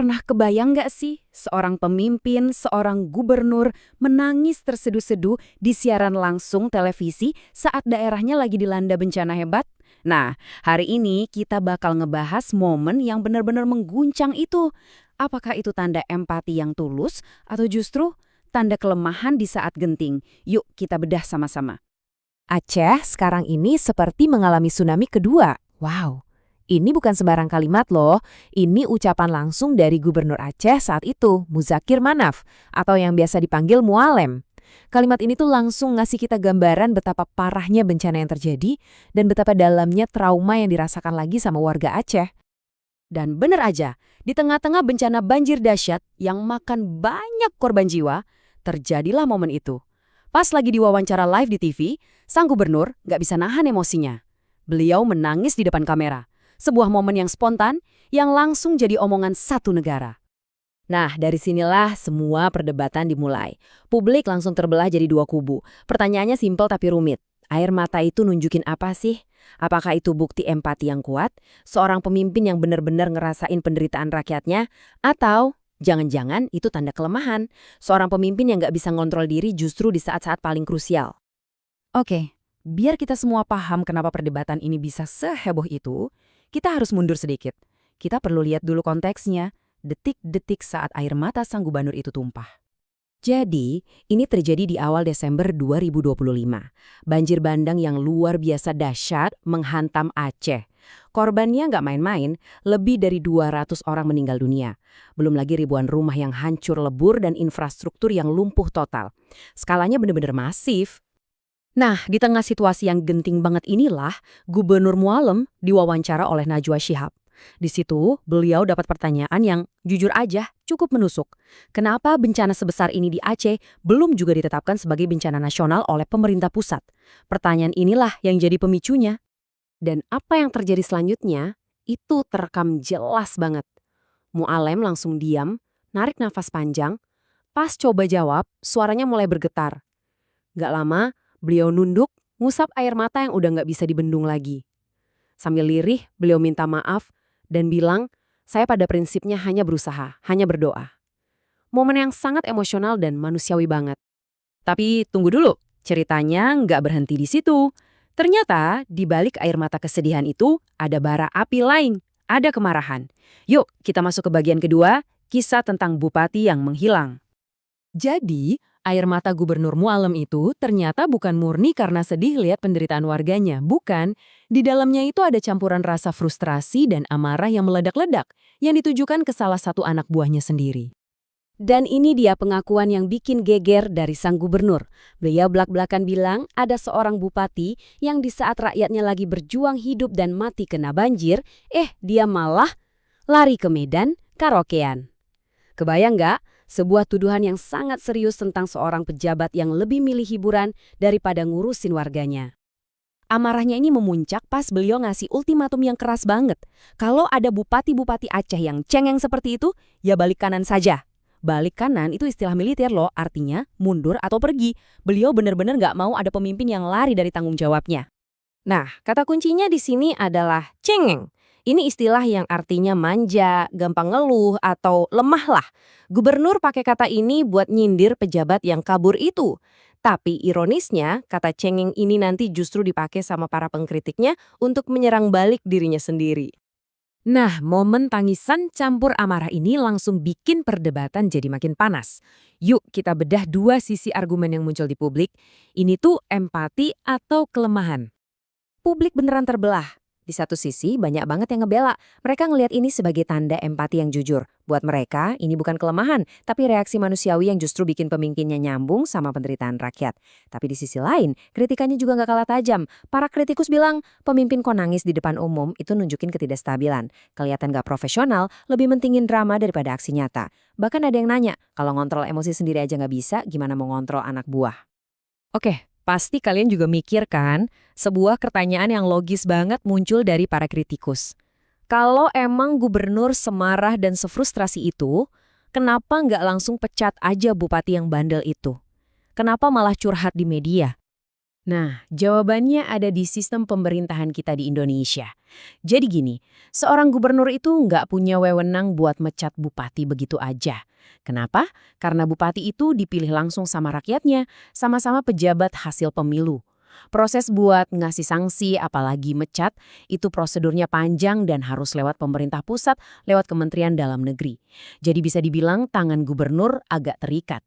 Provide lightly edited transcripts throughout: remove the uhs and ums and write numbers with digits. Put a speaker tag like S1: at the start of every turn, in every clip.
S1: Pernah kebayang nggak sih seorang pemimpin, seorang gubernur menangis terseduh-seduh di siaran langsung televisi saat daerahnya lagi dilanda bencana hebat? Nah, hari ini kita bakal ngebahas momen yang benar-benar mengguncang itu. Apakah itu tanda empati yang tulus atau justru tanda kelemahan di saat genting? Yuk kita bedah sama-sama.
S2: Aceh sekarang ini seperti mengalami tsunami kedua. Wow, ini bukan sembarang kalimat loh. Ini ucapan langsung dari Gubernur Aceh saat itu, Muzakir Manaf, atau yang biasa dipanggil Mualem. Kalimat ini tuh langsung ngasih kita gambaran betapa parahnya bencana yang terjadi dan betapa dalamnya trauma yang dirasakan lagi sama warga Aceh.
S1: Dan bener aja, di tengah-tengah bencana banjir dahsyat yang makan banyak korban jiwa, terjadilah momen itu. Pas lagi diwawancara live di TV, sang gubernur nggak bisa nahan emosinya. Beliau menangis di depan kamera. Sebuah momen yang spontan, yang langsung jadi omongan satu negara.
S2: Nah, dari sinilah semua perdebatan dimulai. Publik langsung terbelah jadi dua kubu. Pertanyaannya simpel tapi rumit. Air mata itu nunjukin apa sih? Apakah itu bukti empati yang kuat? Seorang pemimpin yang benar-benar ngerasain penderitaan rakyatnya? Atau jangan-jangan itu tanda kelemahan? Seorang pemimpin yang nggak bisa ngontrol diri justru di saat-saat paling krusial.
S1: Oke, biar kita semua paham kenapa perdebatan ini bisa seheboh itu, kita harus mundur sedikit. Kita perlu lihat dulu konteksnya, detik-detik saat air mata sang gubernur itu tumpah. Jadi, ini terjadi di awal Desember 2025. Banjir bandang yang luar biasa dahsyat menghantam Aceh. Korbannya nggak main-main, lebih dari 200 orang meninggal dunia. Belum lagi ribuan rumah yang hancur lebur dan infrastruktur yang lumpuh total. Skalanya benar-benar masif. Nah, di tengah situasi yang genting banget inilah, Gubernur Mualem diwawancara oleh Najwa Shihab. Di situ, beliau dapat pertanyaan yang jujur aja cukup menusuk. Kenapa bencana sebesar ini di Aceh belum juga ditetapkan sebagai bencana nasional oleh pemerintah pusat? Pertanyaan inilah yang jadi pemicunya. Dan apa yang terjadi selanjutnya, itu terekam jelas banget. Mualem langsung diam, narik nafas panjang. Pas coba jawab, suaranya mulai bergetar. Gak lama, beliau nunduk, ngusap air mata yang udah nggak bisa dibendung lagi. Sambil lirih, beliau minta maaf dan bilang, saya pada prinsipnya hanya berusaha, hanya berdoa. Momen yang sangat emosional dan manusiawi banget. Tapi tunggu dulu, ceritanya nggak berhenti di situ. Ternyata di balik air mata kesedihan itu ada bara api lain, ada kemarahan. Yuk kita masuk ke bagian kedua, kisah tentang bupati yang menghilang. Jadi, air mata Gubernur Mualem itu ternyata bukan murni karena sedih lihat penderitaan warganya, bukan. Di dalamnya itu ada campuran rasa frustrasi dan amarah yang meledak-ledak, yang ditujukan ke salah satu anak buahnya sendiri. Dan ini dia pengakuan yang bikin geger dari sang gubernur. Beliau belak-belakan bilang ada seorang bupati yang di saat rakyatnya lagi berjuang hidup dan mati kena banjir, dia malah lari ke Medan karaokean. Kebayang nggak? Sebuah tuduhan yang sangat serius tentang seorang pejabat yang lebih milih hiburan daripada ngurusin warganya. Amarahnya ini memuncak pas beliau ngasih ultimatum yang keras banget. Kalau ada bupati-bupati Aceh yang cengeng seperti itu, ya balik kanan saja. Balik kanan itu istilah militer loh, artinya mundur atau pergi. Beliau benar-benar nggak mau ada pemimpin yang lari dari tanggung jawabnya. Nah, kata kuncinya di sini adalah cengeng. Ini istilah yang artinya manja, gampang ngeluh, atau lemah lah. Gubernur pakai kata ini buat nyindir pejabat yang kabur itu. Tapi ironisnya, kata cengeng ini nanti justru dipakai sama para pengkritiknya untuk menyerang balik dirinya sendiri. Nah, momen tangisan campur amarah ini langsung bikin perdebatan jadi makin panas. Yuk kita bedah dua sisi argumen yang muncul di publik. Ini tuh empati atau kelemahan. Publik beneran terbelah. Di satu sisi, banyak banget yang ngebela. Mereka ngelihat ini sebagai tanda empati yang jujur. Buat mereka, ini bukan kelemahan, tapi reaksi manusiawi yang justru bikin pemimpinnya nyambung sama penderitaan rakyat. Tapi di sisi lain, kritikannya juga nggak kalah tajam. Para kritikus bilang, pemimpin kok nangis di depan umum itu nunjukin ketidakstabilan. Kelihatan nggak profesional, lebih mentingin drama daripada aksi nyata. Bahkan ada yang nanya, kalau ngontrol emosi sendiri aja nggak bisa, gimana mau ngontrol anak buah? Oke. Pasti kalian juga mikir kan, sebuah pertanyaan yang logis banget muncul dari para kritikus. Kalau emang gubernur semarah dan sefrustrasi itu, kenapa nggak langsung pecat aja bupati yang bandel itu? Kenapa malah curhat di media? Nah, jawabannya ada di sistem pemerintahan kita di Indonesia. Jadi gini, seorang gubernur itu nggak punya wewenang buat mecat bupati begitu aja. Kenapa? Karena bupati itu dipilih langsung sama rakyatnya, sama-sama pejabat hasil pemilu. Proses buat ngasih sanksi, apalagi mecat, itu prosedurnya panjang dan harus lewat pemerintah pusat, lewat Kementerian Dalam Negeri. Jadi bisa dibilang tangan gubernur agak terikat.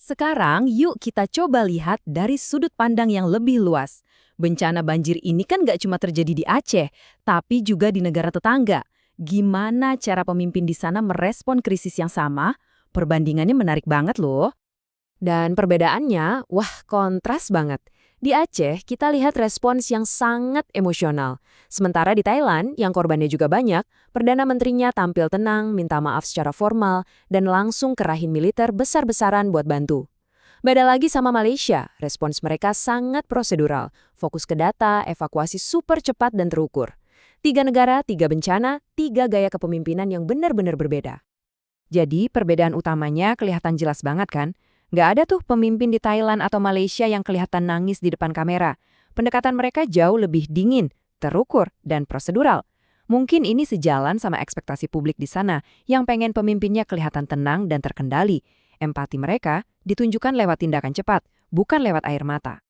S1: Sekarang yuk kita coba lihat dari sudut pandang yang lebih luas. Bencana banjir ini kan nggak cuma terjadi di Aceh, tapi juga di negara tetangga. Gimana cara pemimpin di sana merespon krisis yang sama? Perbandingannya menarik banget loh.
S2: Dan perbedaannya, wah kontras banget. Di Aceh, kita lihat respons yang sangat emosional. Sementara di Thailand, yang korbannya juga banyak, Perdana Menterinya tampil tenang, minta maaf secara formal, dan langsung kerahin militer besar-besaran buat bantu. Beda lagi sama Malaysia, respons mereka sangat prosedural, fokus ke data, evakuasi super cepat dan terukur. 3 negara, 3 bencana, 3 gaya kepemimpinan yang benar-benar berbeda.
S1: Jadi perbedaan utamanya kelihatan jelas banget kan? Nggak ada tuh pemimpin di Thailand atau Malaysia yang kelihatan nangis di depan kamera. Pendekatan mereka jauh lebih dingin, terukur, dan prosedural. Mungkin ini sejalan sama ekspektasi publik di sana yang pengen pemimpinnya kelihatan tenang dan terkendali. Empati mereka ditunjukkan lewat tindakan cepat, bukan lewat air mata.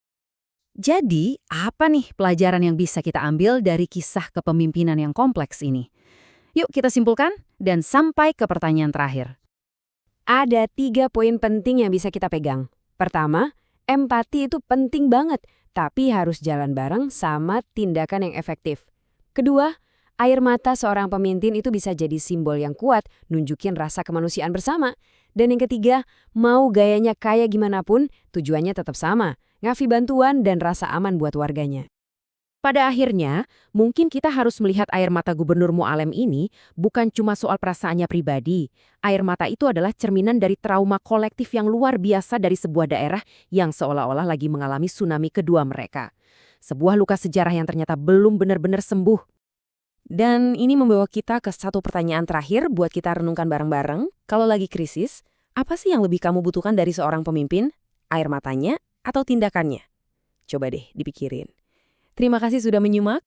S1: Jadi, apa nih pelajaran yang bisa kita ambil dari kisah kepemimpinan yang kompleks ini? Yuk kita simpulkan dan sampai ke pertanyaan terakhir.
S2: Ada 3 poin penting yang bisa kita pegang. Pertama, empati itu penting banget, tapi harus jalan bareng sama tindakan yang efektif. Kedua, air mata seorang pemimpin itu bisa jadi simbol yang kuat, nunjukin rasa kemanusiaan bersama. Dan yang ketiga, mau gayanya kayak gimana pun, tujuannya tetap sama, ngasih bantuan dan rasa aman buat warganya.
S1: Pada akhirnya, mungkin kita harus melihat air mata Gubernur Mualem ini bukan cuma soal perasaannya pribadi. Air mata itu adalah cerminan dari trauma kolektif yang luar biasa dari sebuah daerah yang seolah-olah lagi mengalami tsunami kedua mereka. Sebuah luka sejarah yang ternyata belum benar-benar sembuh. Dan ini membawa kita ke satu pertanyaan terakhir buat kita renungkan bareng-bareng. Kalau lagi krisis, apa sih yang lebih kamu butuhkan dari seorang pemimpin? Air matanya atau tindakannya? Coba deh dipikirin. Terima kasih sudah menyimak.